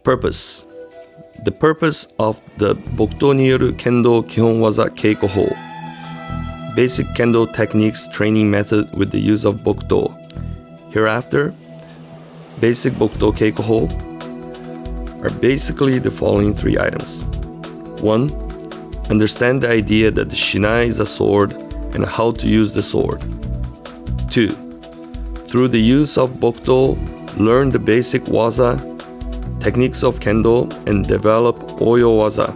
Purpose. The purpose of the Bokuto ni yoru Kendo Kihon Waza Keiko, basic Kendo techniques training method with the use of Bokuto. Hereafter, basic Bokuto Keiko are basically the following three items. 1. Understand the idea that the shinai is a sword and how to use the sword. 2. Through the use of Bokuto, learn the basic waza, techniques of Kendo, and develop Oyo Waza,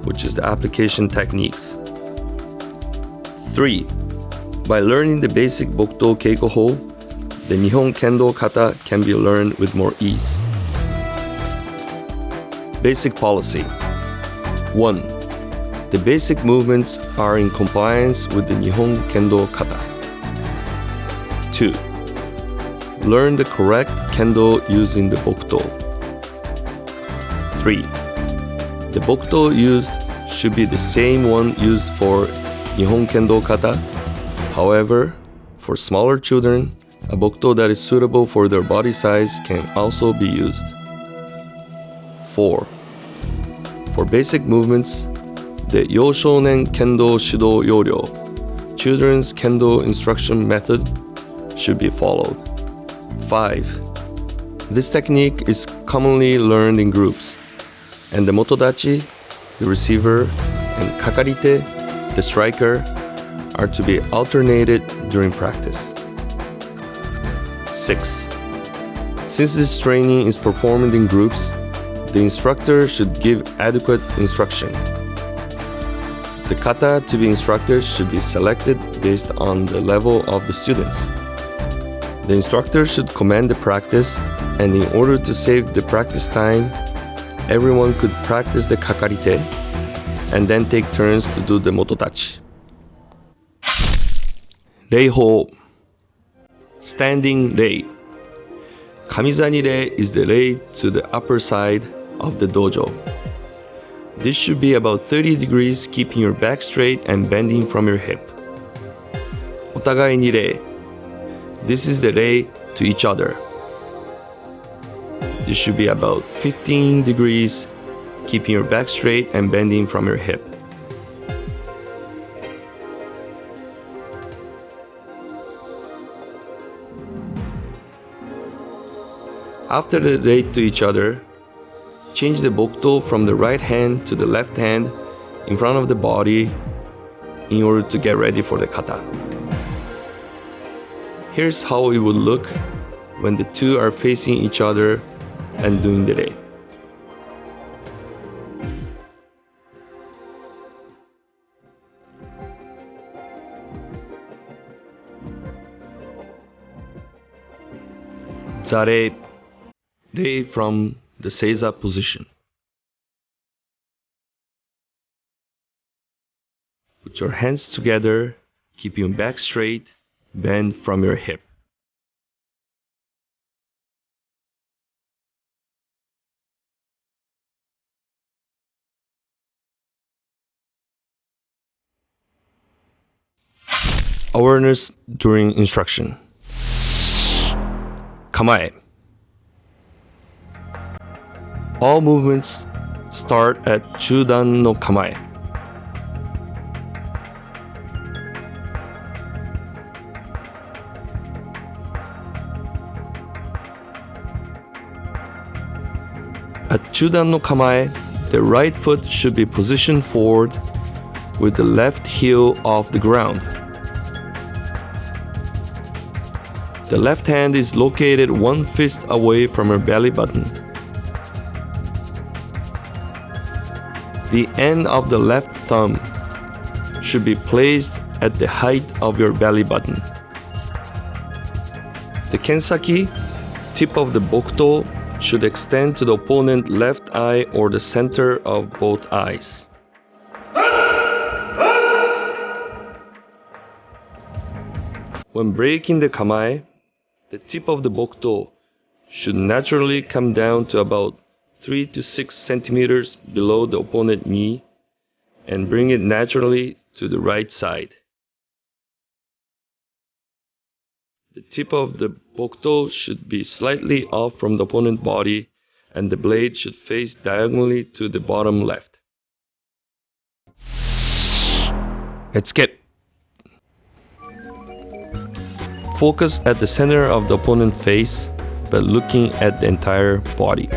which is the application techniques. 3. By learning the basic Bokuto Keiko, the Nihon Kendo Kata can be learned with more ease. Basic policy. 1. The basic movements are in compliance with the Nihon Kendo Kata. 2. Learn the correct Kendo using the Bokuto. 3. The Bokuto used should be the same one used for Nihon Kendo Kata. However, for smaller children, a Bokuto that is suitable for their body size can also be used. 4. For basic movements, the Yoshounen Kendo Shudo Yoryo, children's Kendo instruction method, should be followed. 5. This technique is commonly learned in groups, and the Motodachi, the receiver, and Kakarite, the striker, are to be alternated during practice. 6. Since this training is performed in groups, the instructor should give adequate instruction. The kata to be instructed should be selected based on the level of the students. The instructor should command the practice, and in order to save the practice time, everyone could practice the Kakarite and then take turns to do the Motodachi. Reihou. Standing rei. Kamizani rei is the rei to the upper side of the dojo. This should be about 30 degrees, keeping your back straight and bending from your hip. Otagai ni rei. This is the rei to each other. This should be about 15 degrees, keeping your back straight and bending from your hip. After the rei to each other, change the Bokuto from the right hand to the left hand in front of the body in order to get ready for the kata. Here's how it would look when the two are facing each other and doing the rei. Zare, rei from the seiza position. Put your hands together, keep your back straight, bend from your hip. Awareness during instruction. Kamae. All movements start at Chudan no Kamae. At Chudan no Kamae, the right foot should be positioned forward with the left heel off the ground. The left hand is located one fist away from your belly button. The end of the left thumb should be placed at the height of your belly button. The kensaki, tip of the Bokuto, should extend to the opponent's left eye or the center of both eyes. When breaking the kamae, the tip of the Bokuto should naturally come down to about 3 to 6 centimeters below the opponent's knee and bring it naturally to the right side. The tip of the Bokuto should be slightly off from the opponent's body and the blade should face diagonally to the bottom left. Let's skip. Focus at the center of the opponent's face, but looking at the entire body.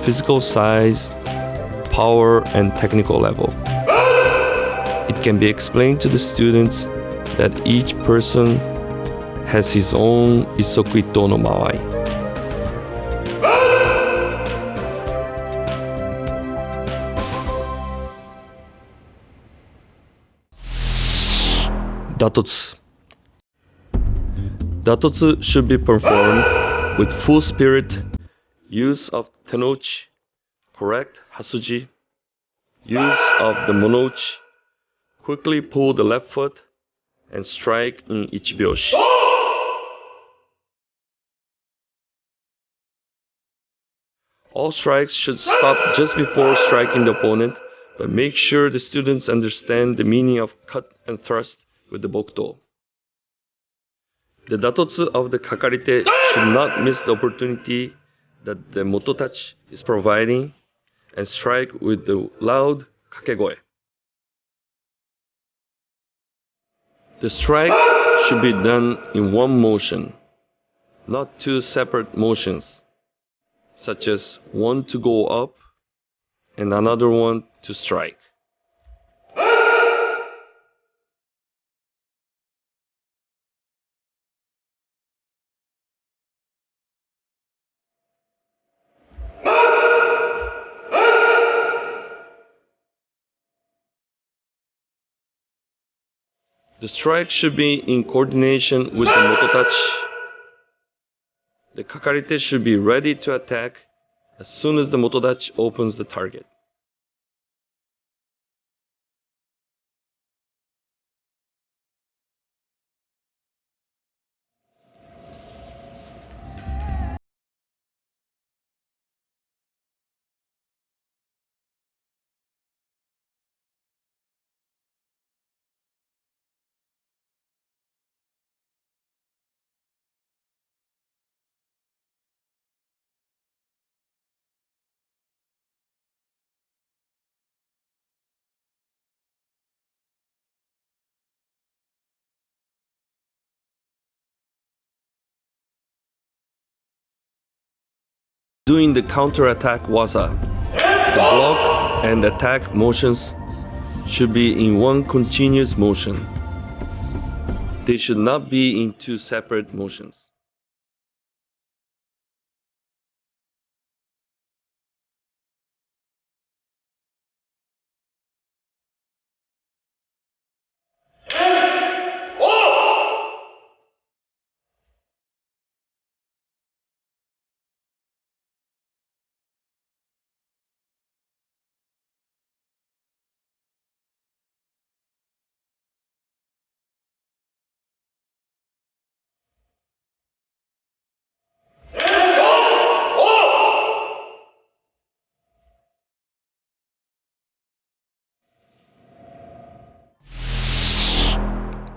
Physical size, power, and technical level. It can be explained to the students that each person has his own Isokuito no Mawai. Datotsu. Datotsu should be performed with full spirit, use of tenouchi, correct hasuji, use of the monouchi, quickly pull the left foot, and strike in ichibyoshi. All strikes should stop just before striking the opponent, but make sure the students understand the meaning of cut and thrust with the Bokuto. The datotsu of the Kakarite should not miss the opportunity that the Motodachi is providing and strike with the loud kakegoe. The strike should be done in one motion, not two separate motions, such as one to go up and another one to strike. The strike should be in coordination with the Motodachi. The Kakarite should be ready to attack as soon as the Motodachi opens the target. Doing the counterattack waza, the block and attack motions should be in one continuous motion. They should not be in two separate motions.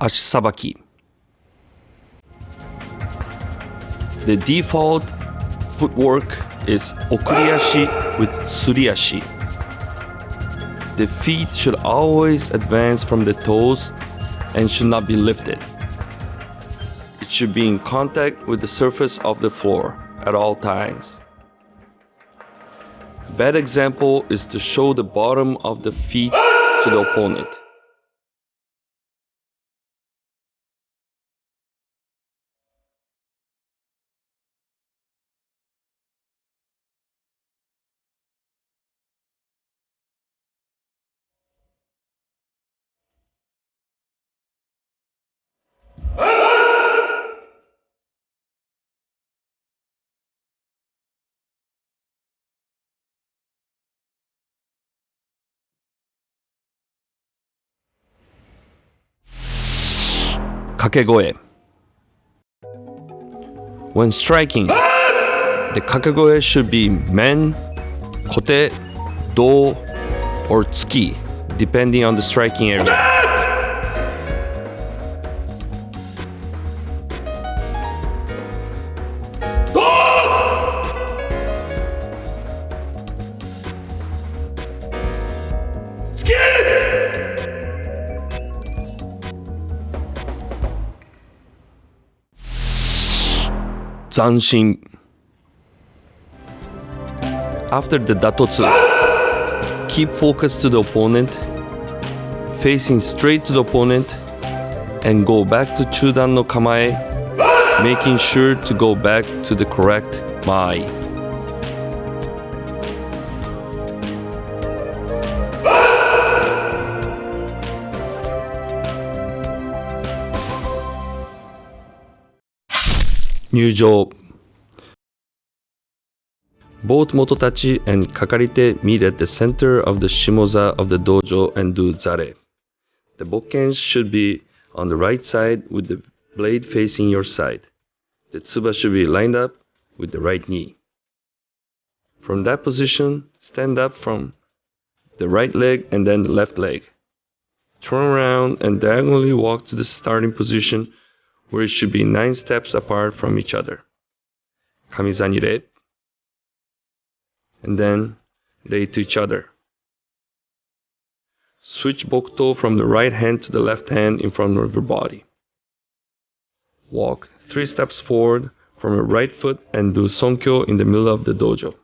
ashi sabaki. The default footwork is okuriashi with suriashi. The feet should always advance from the toes and should not be lifted. It should be in contact with the surface of the floor at all times. A bad example is to show the bottom of the feet to the opponent. Kakegoe. When striking, the kakegoe should be men, kote, do, or tsuki, depending on the striking area. Zanshin. After the datotsu, keep focus to the opponent, facing straight to the opponent, and go back to chudan no kamae, making sure to go back to the correct mai. Nyūjō. Both Motodachi and Kakarite meet at the center of the shimoza of the dojo and do zare. The bokkens should be on the right side with the blade facing your side. The tsuba should be lined up with the right knee. From that position, stand up from the right leg and then the left leg. Turn around and diagonally walk to the starting position where it should be 9 steps apart from each other. Kamizanire. And then lay to each other. Switch Bokuto from the right hand to the left hand in front of your body. Walk 3 steps forward from your right foot and do Sonkyo in the middle of the dojo.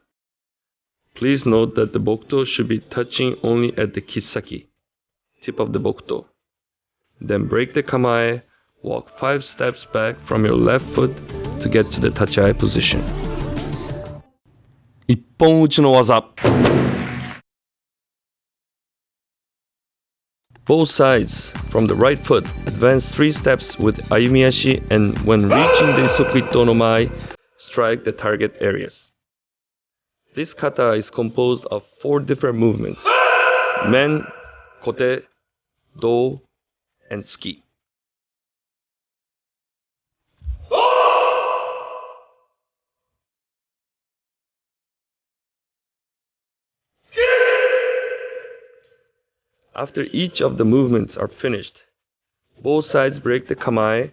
Please note that the Bokuto should be touching only at the kisaki, tip of the Bokuto. Then break the kamae. Walk 5 steps back from your left foot to get to the tachiai position. Ippon uchi no waza. Both sides from the right foot advance 3 steps with ayumiashi, and when reaching the isokuito no mai, strike the target areas. This kata is composed of 4 different movements: men, kote, do, and tsuki. After each of the movements are finished, both sides break the kamae,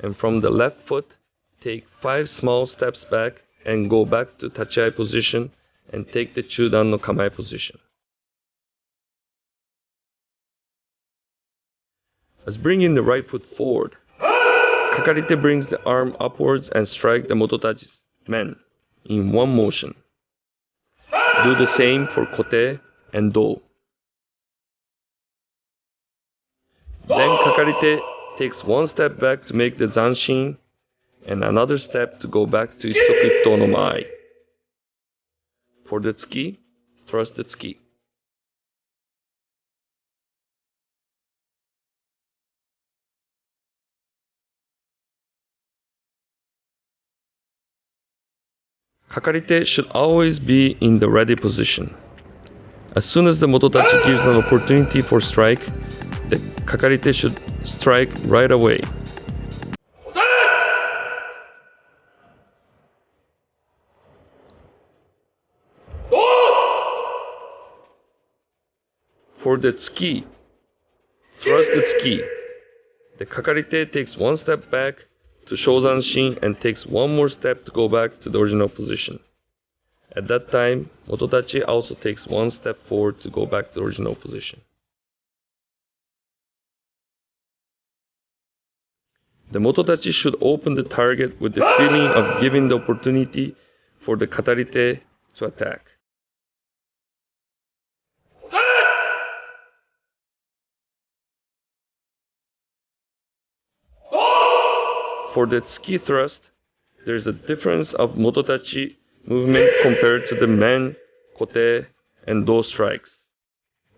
and from the left foot, take 5 small steps back and go back to tachiai position and take the chudan no kamae position. As bringing the right foot forward, Kakarite brings the arm upwards and strike the Motodachi's men in one motion. Do the same for kote and do. Then Kakarite takes 1 step back to make the zanshin and another step to go back to isokuito no mai. For the tsuki, thrust the tsuki. Kakarite should always be in the ready position. As soon as the Motodachi gives an opportunity for strike, the Kakarite should strike right away. For the tsuki, thrust the tsuki, The Kakarite takes one step back to Shozanshin and takes one more step to go back to the original position. At that time, Motodachi also takes one step forward to go back to the original position. The Motodachi should open the target with the feeling of giving the opportunity for the Kakarite to attack. For the Tsuki thrust, there is a difference of Motodachi movement compared to the men, Kote, and Do strikes.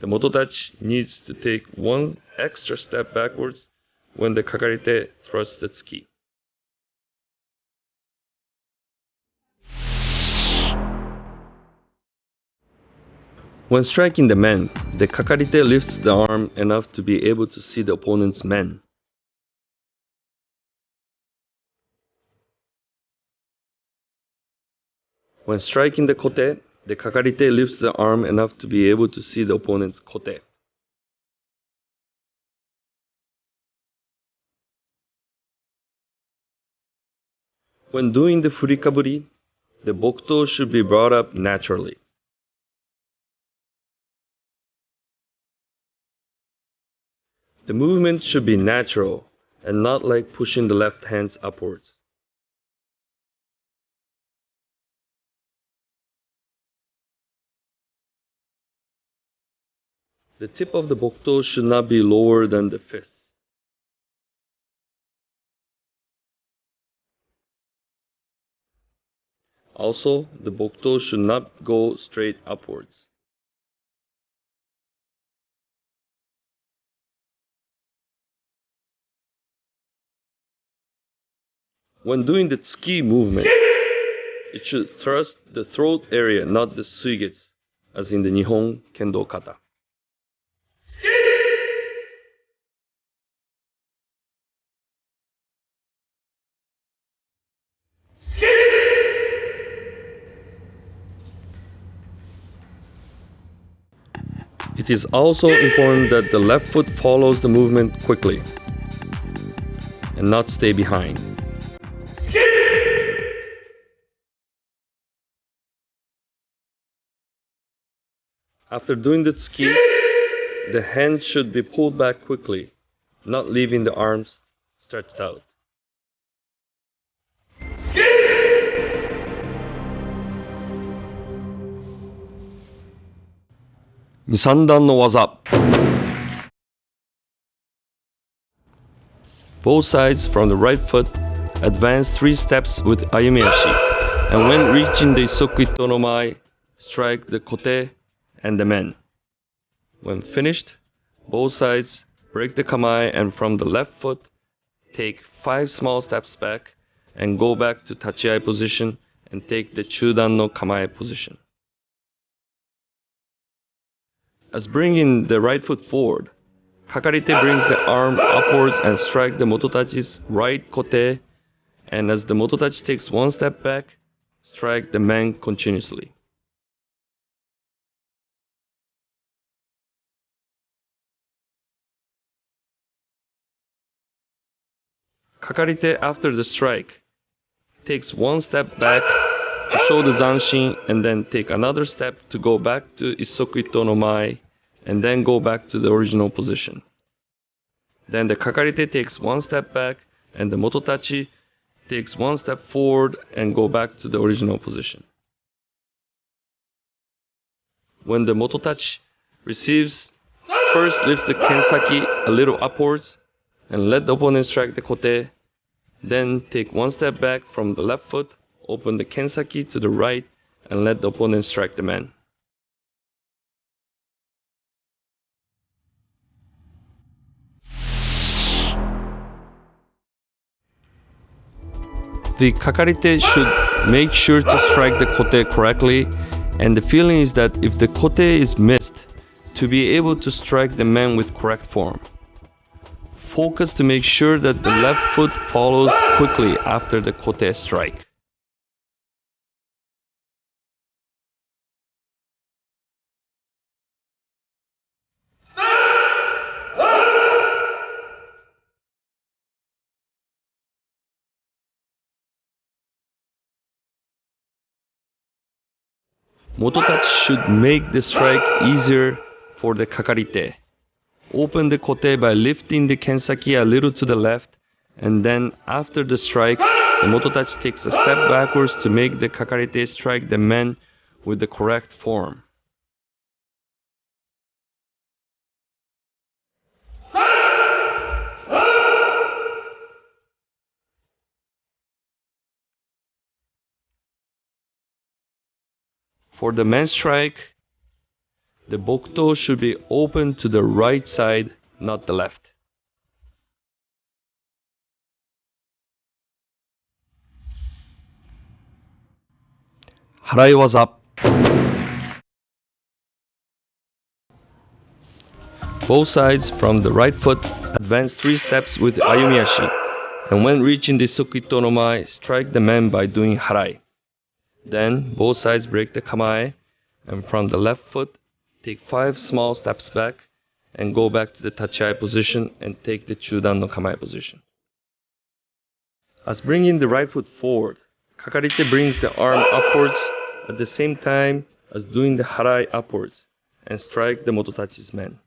The Motodachi needs to take one extra step backwards when the Kakarite thrusts the Tsuki. When striking the men, the Kakarite lifts the arm enough to be able to see the opponent's men. When striking the Kote, the Kakarite lifts the arm enough to be able to see the opponent's Kote. When doing the furikaburi, the Bokuto should be brought up naturally. The movement should be natural and not like pushing the left hands upwards. The tip of the Bokuto should not be lower than the fists. Also, the Bokuto should not go straight upwards. When doing the Tsuki movement, it should thrust the throat area, not the suigetsu, as in the Nihon Kendo Kata. It is also important that the left foot follows the movement quickly and not stay behind. After doing the Tsuki, the hand should be pulled back quickly, not leaving the arms stretched out. Nisandan no waza. Both sides from the right foot advance 3 steps with ayumiashi, and when reaching the isokuito no mai, strike the kote and the men. When finished, both sides break the kamae and from the left foot take 5 small steps back and go back to tachiai position and take the chudan no kamae position. As bringing the right foot forward, Kakarite brings the arm upwards and strike the Motodachi's right kote, and as the Motodachi takes 1 step back, strike the man continuously. Kakarite, after the strike, takes 1 step back to show the zanshin and then take another step to go back to isokuito no mai and then go back to the original position. Then the Kakarite takes 1 step back and the Motodachi takes 1 step forward and go back to the original position. When the Motodachi receives, first lift the kensaki a little upwards and let the opponent strike the kote, then take 1 step back from the left foot, open the kensaki to the right and let the opponent strike the man. The Kakarite should make sure to strike the kote correctly, and the feeling is that if the kote is missed, to be able to strike the man with correct form. Focus to make sure that the left foot follows quickly after the kote strike. Motodachi should make the strike easier for the Kakarite. Open the Kote by lifting the Kensaki a little to the left, and then after the strike, the Motodachi takes a step backwards to make the Kakarite strike the men with the correct form. For the men strike, the Bokuto should be open to the right side, not the left. Harae was up. Both sides from the right foot advance 3 steps with Ayumiashi, and when reaching the Sukito no Mai, strike the men by doing Harae. Then both sides break the Kamae, and from the left foot, take 5 small steps back and go back to the Tachiai position and take the Chudan no Kamae position. As bringing the right foot forward, Kakarite brings the arm upwards at the same time as doing the Harae upwards and strike the Motodachi's men.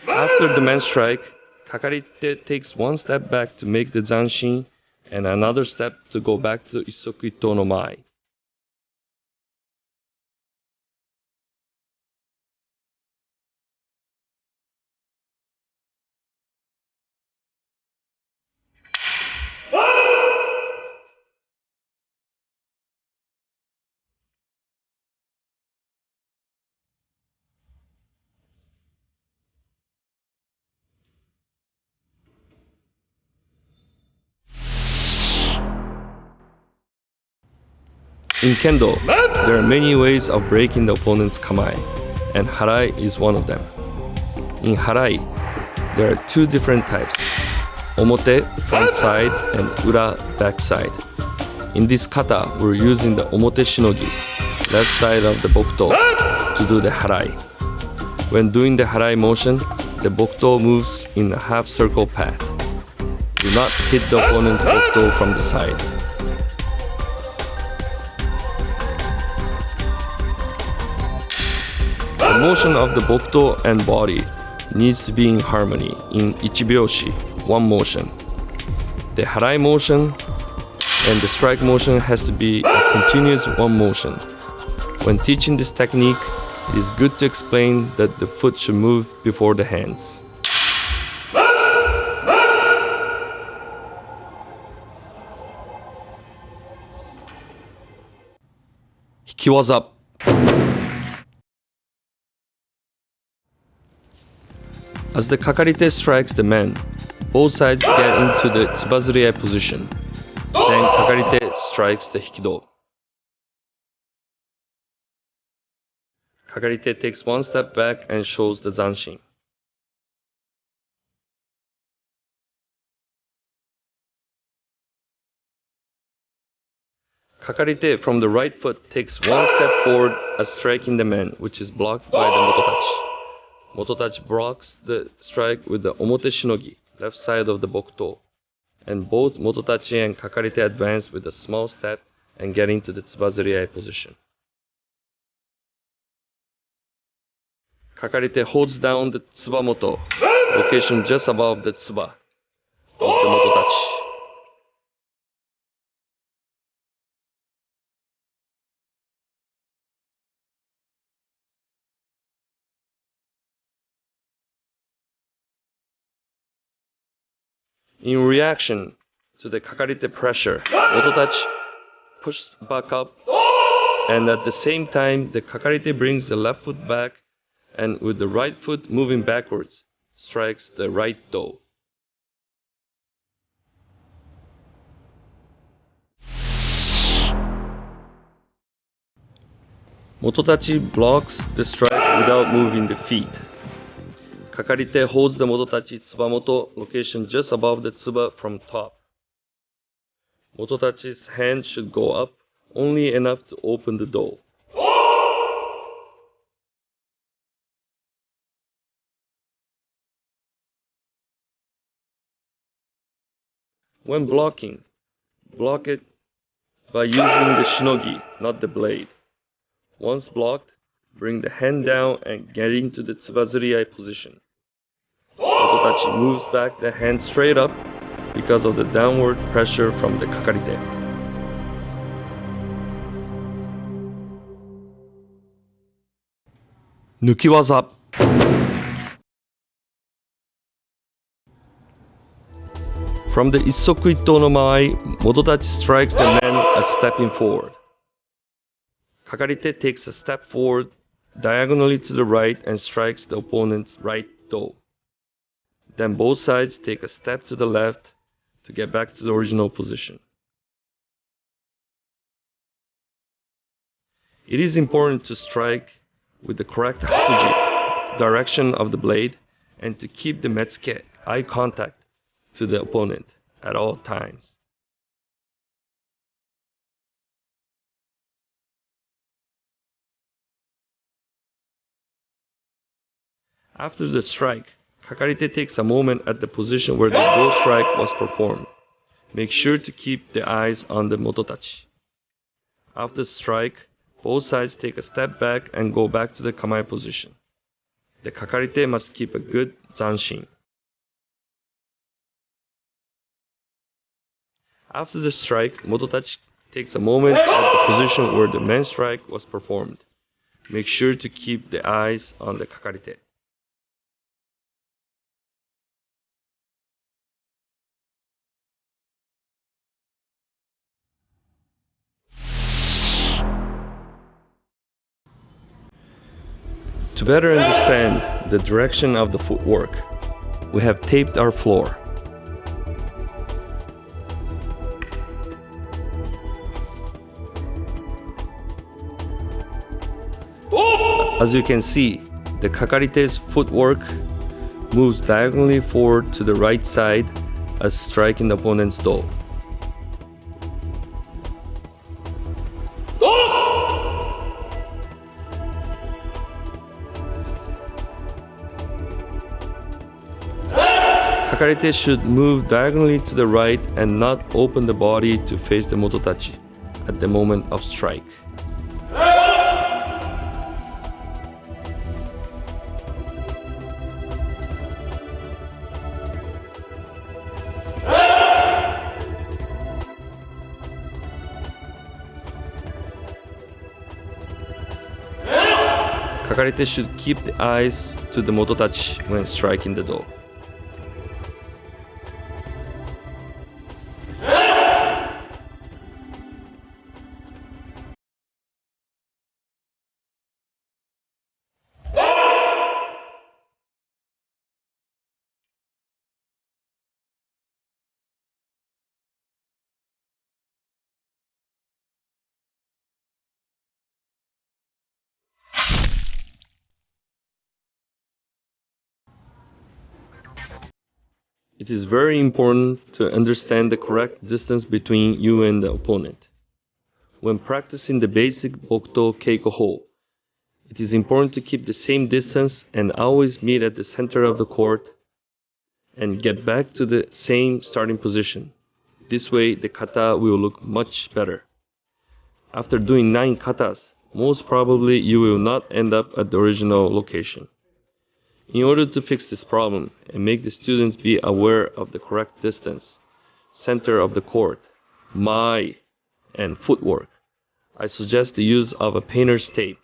After the men strike, Kakarite takes 1 step back to make the Zanshin and another step to go back to Isokito no Mai. In Kendo, there are many ways of breaking the opponent's kamae, and Harae is one of them. In Harae, there are 2 different types: Omote, front side, and Ura, back side. In this kata, we're using the Omoteshinogi, left side of the Bokuto, to do the Harae. When doing the Harae motion, the Bokuto moves in a half circle path. Do not hit the opponent's Bokuto from the side. The motion of the Bokuto and body needs to be in harmony in ichibyoshi, 1 motion. The Harae motion and the strike motion has to be a continuous 1 motion. When teaching this technique, it is good to explain that the foot should move before the hands. Hiki was up. As the Kakarite strikes the men, both sides get into the Tsubazuriai position. Then Kakarite strikes the Hikido. Kakarite takes 1 step back and shows the Zanshin. Kakarite from the right foot takes 1 step forward as striking the men, which is blocked by the Motodachi. Motodachi blocks the strike with the Omoteshinogi, left side of the Bokuto, and both Motodachi and Kakarite advance with a small step and get into the Tsubazuriai position. Kakarite holds down the Tsubamoto, location just above the Tsuba of the Motodachi. In reaction to the Kakarite pressure, Motodachi pushes back up, and at the same time, the Kakarite brings the left foot back and with the right foot moving backwards, strikes the right do. Motodachi blocks the strike without moving the feet. Kakarite holds the Motodachi Tsubamoto, location just above the Tsuba from top. Motodachi's hand should go up only enough to open the do. When blocking, block it by using the shinogi, not the blade. Once blocked, bring the hand down and get into the tsubazuri-ai position. Motodachi moves back the hand straight up because of the downward pressure from the kakarite. Nukiwaza. From the Issoku Ito no Maai, Motodachi strikes the man as stepping forward. Kakarite takes a step forward diagonally to the right and strikes the opponent's right toe. Then both sides take a step to the left to get back to the original position. It is important to strike with the correct hasuji, direction of the blade, and to keep the metsuke, eye contact, to the opponent at all times. After the strike, Kakarite takes a moment at the position where the bow strike was performed. Make sure to keep the eyes on the Motodachi. After the strike, both sides take a step back and go back to the kamae position. The Kakarite must keep a good zanshin. After the strike, Motodachi takes a moment at the position where the main strike was performed. Make sure to keep the eyes on the Kakarite. To better understand the direction of the footwork, we have taped our floor. As you can see, the Kakarite's footwork moves diagonally forward to the right side as striking the opponent's toe. Kakarite should move diagonally to the right and not open the body to face the Motodachi at the moment of strike. Kakarite should keep the eyes to the Motodachi when striking the do. It is very important to understand the correct distance between you and the opponent. When practicing the basic Bokuto Keiko hold, it is important to keep the same distance and always meet at the center of the court and get back to the same starting position. This way the kata will look much better. After doing 9 katas, most probably you will not end up at the original location. In order to fix this problem and make the students be aware of the correct distance, center of the court, mai, and footwork, I suggest the use of a painter's tape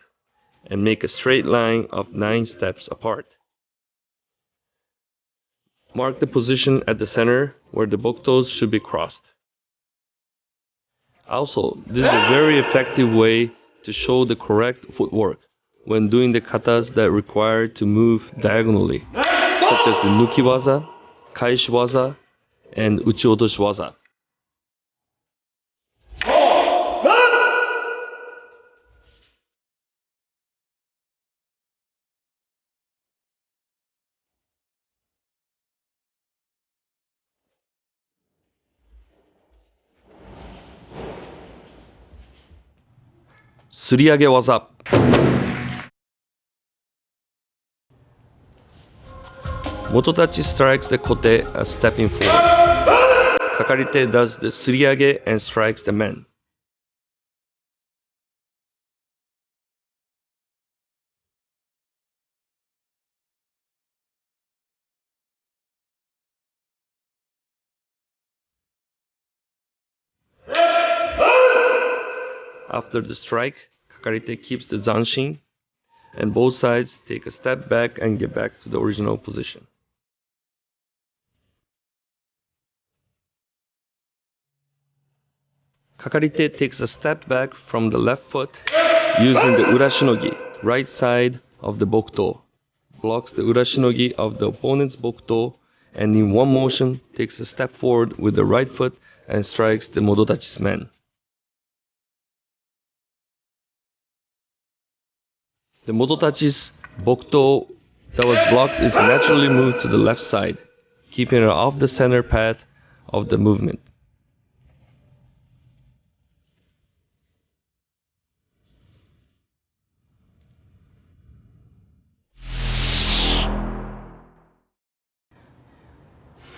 and make a straight line of 9 steps apart. Mark the position at the center where the bokutos should be crossed. Also, this is a very effective way to show the correct footwork when doing the katas that require to move diagonally, such as the Nuki Waza, Kaishi Waza, and Uchi Otoshi Waza. Suriage Waza. Motodachi strikes the kote as stepping forward. Kakarite does the suriage and strikes the men. After the strike, Kakarite keeps the zanshin, and both sides take a step back and get back to the original position. Kakarite takes a step back from the left foot using the Urashinogi, right side of the Bokuto, blocks the Urashinogi of the opponent's Bokuto, and in one motion takes a step forward with the right foot and strikes the Motodachi's man. The Motodachi's Bokuto that was blocked is naturally moved to the left side, keeping it off the center path of the movement.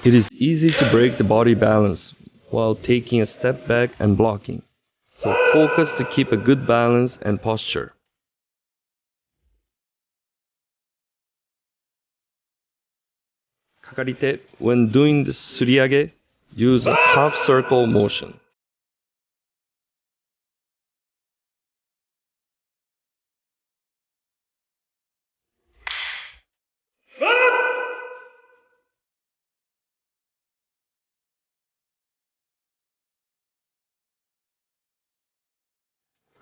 It is easy to break the body balance while taking a step back and blocking, so focus to keep a good balance and posture. Kakarite, when doing the suriage, use a half circle motion.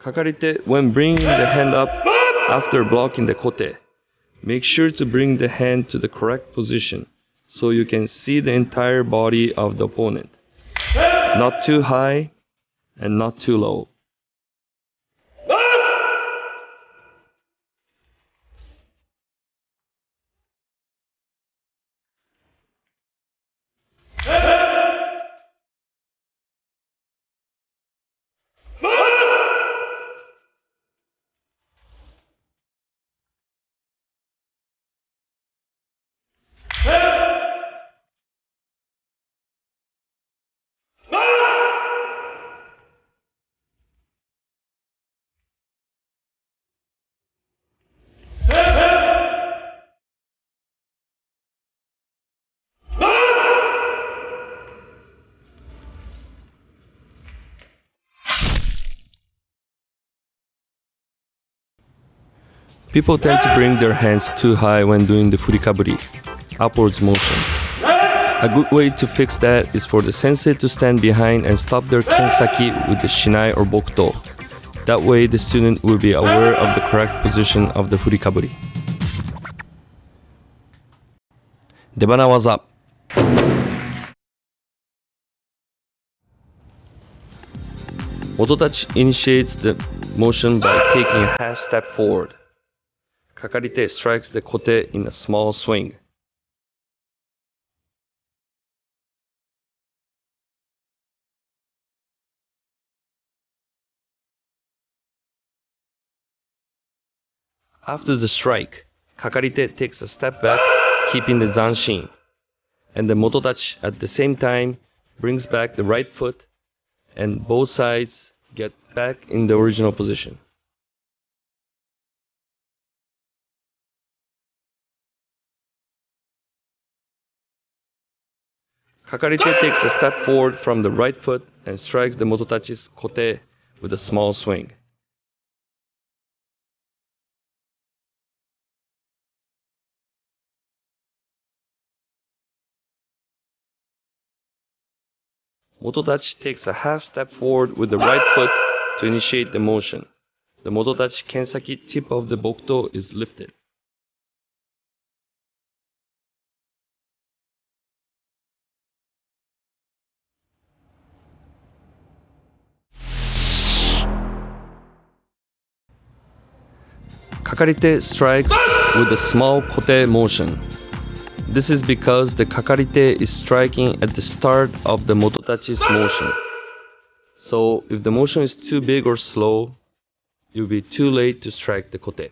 Kakarite, when bringing the hand up after blocking the kote, make sure to bring the hand to the correct position so you can see the entire body of the opponent. Not too high and not too low. People tend to bring their hands too high when doing the furikaburi, upwards motion. A good way to fix that is for the sensei to stand behind and stop their kensaki with the shinai or bokuto. That way the student will be aware of the correct position of the furikaburi. Debana waza. Motodachi initiates the motion by taking a half step forward. Kakarite strikes the kote in a small swing. After the strike, Kakarite takes a step back, keeping the zanshin, and the Motodachi at the same time brings back the right foot, and both sides get back in the original position. Kakarite takes a step forward from the right foot and strikes the Motodachi's kote with a small swing. Motodachi takes a half step forward with the right foot to initiate the motion. The Motodachi kensaki tip of the Bokuto is lifted. Kakarite strikes with a small kote motion. This is because the Kakarite is striking at the start of the Motodachi's motion. So if the motion is too big or slow, it will be too late to strike the kote.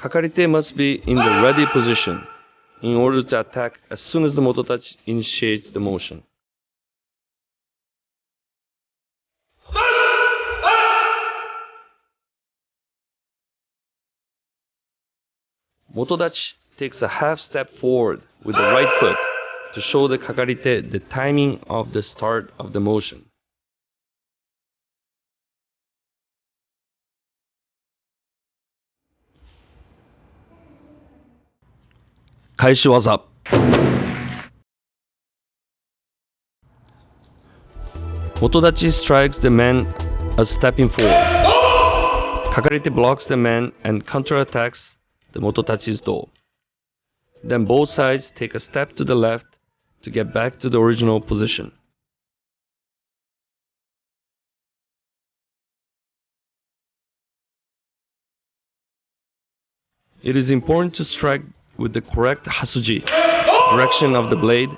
Kakarite must be in the ready position in order to attack as soon as the Motodachi initiates the motion. Motodachi takes a half step forward with the right foot to show the Kakarite the timing of the start of the motion. Kaishi waza. Motodachi strikes the man as stepping forward. Kakarite blocks the man and counterattacks the Motodachi's do. Then both sides take a step to the left to get back to the original position. It is important to strike with the correct hasuji, direction of the blade,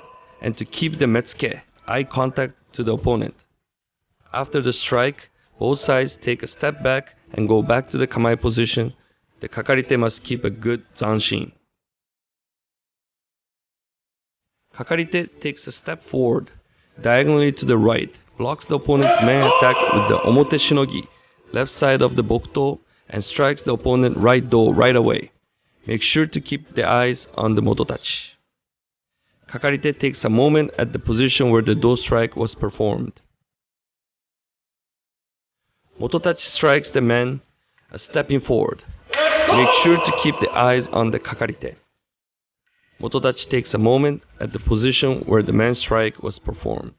and to keep the metsuke, eye contact to the opponent. After the strike, both sides take a step back and go back to the kamae position. The Kakarite must keep a good zanshin. Kakarite takes a step forward, diagonally to the right, blocks the opponent's main attack with the Omoteshinogi, left side of the Bokuto, and strikes the opponent right do right away. Make sure to keep the eyes on the Motodachi. Kakarite takes a moment at the position where the do strike was performed. Motodachi strikes the man as stepping forward. Make sure to keep the eyes on the Kakarite. Motodachi takes a moment at the position where the man strike was performed.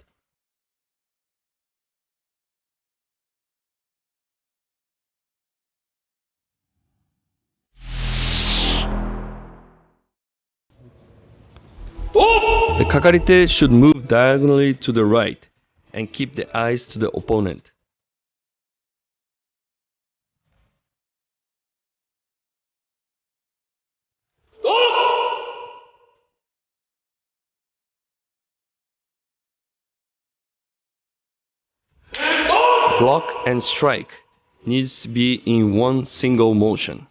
The Kakarite should move diagonally to the right and keep the eyes to the opponent. Block and strike needs to be in one single motion.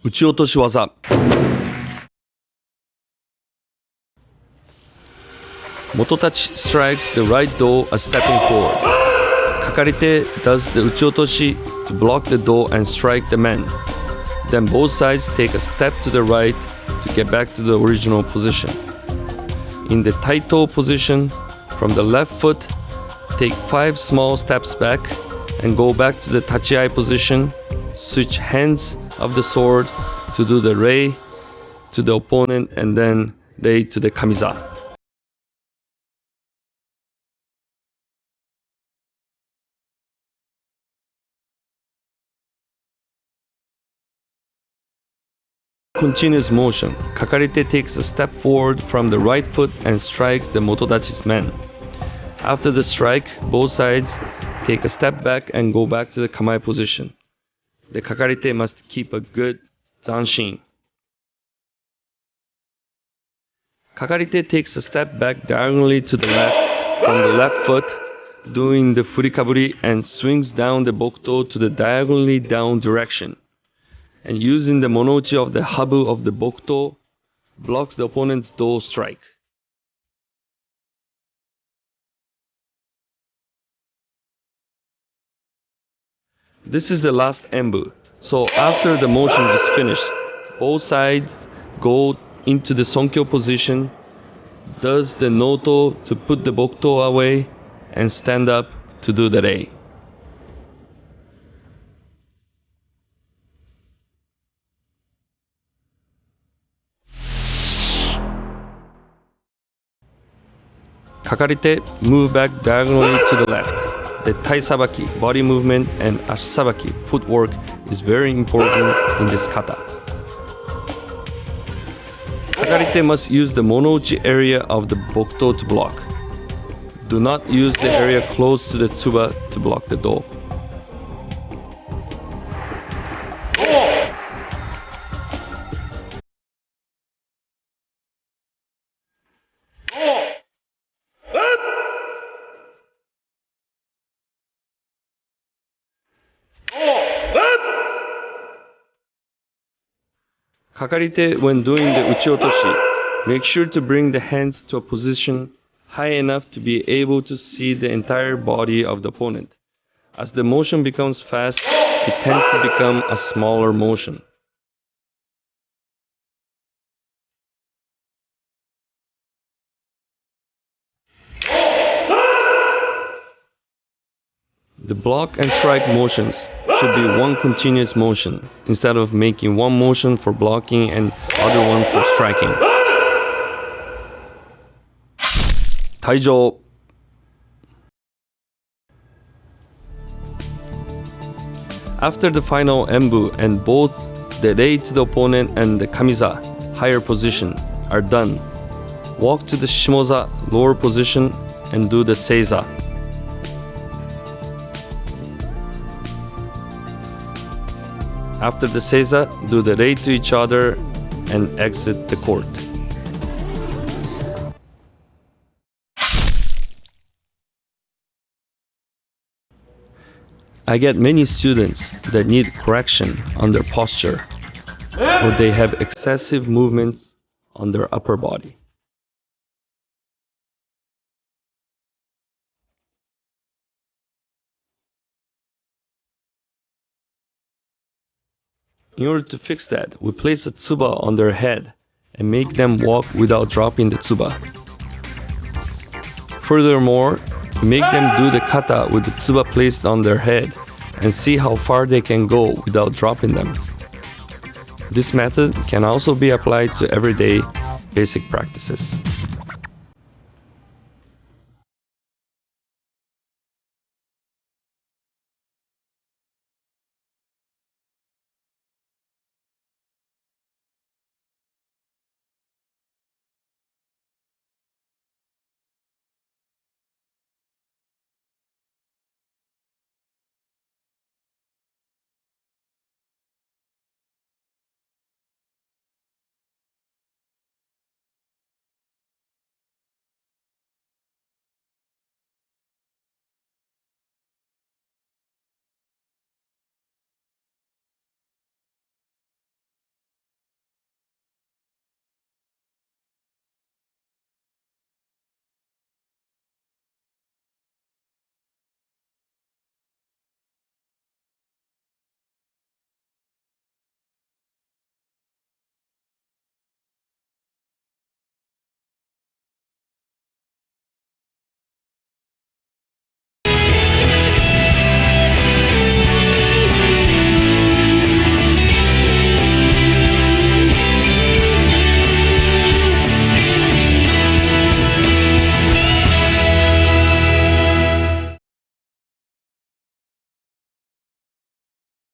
Uchi waza. Motodachi strikes the right do as stepping forward. Kakarite does the uchi to block the do and strike the man. Then both sides take a step to the right to get back to the original position. In the taito position, from the left foot, take 5 small steps back and go back to the tachiai position. Switch hands of the sword to do the rei to the opponent and then rei to the kamiza. Continuous motion. Kakarite takes a step forward from the right foot and strikes the Motodachi's man. After the strike, both sides take a step back and go back to the kamae position. The Kakarite must keep a good zanshin. Kakarite takes a step back diagonally to the left from the left foot, doing the furikaburi, and swings down the bokuto to the diagonally down direction. And using the monouchi of the habu of the bokuto, blocks the opponent's do strike. This is the last embu. So after the motion is finished, both sides go into the sonkyo position, does the noto to put the bokuto away, and stand up to do the rei. Kakarite, move back diagonally to the left. The tai sabaki, body movement, and ashi sabaki, footwork, is very important in this kata. Kakarite must use the monouchi area of the bokuto to block. Do not use the area close to the tsuba to block the do. Kakarite, when doing the uchi otoshi, make sure to bring the hands to a position high enough to be able to see the entire body of the opponent. As the motion becomes fast, it tends to become a smaller motion. The block and strike motions should be one continuous motion, instead of making one motion for blocking and other one for striking. Taijou. After the final enbu and both the rei to the opponent and the kamiza, higher position, are done, walk to the shimoza, lower position, and do the seiza. After the seiza, do the rei to each other and exit the court. I get many students that need correction on their posture, or they have excessive movements on their upper body. In order to fix that, we place a tsuba on their head and make them walk without dropping the tsuba. Furthermore, make them do the kata with the tsuba placed on their head and see how far they can go without dropping them. This method can also be applied to everyday basic practices.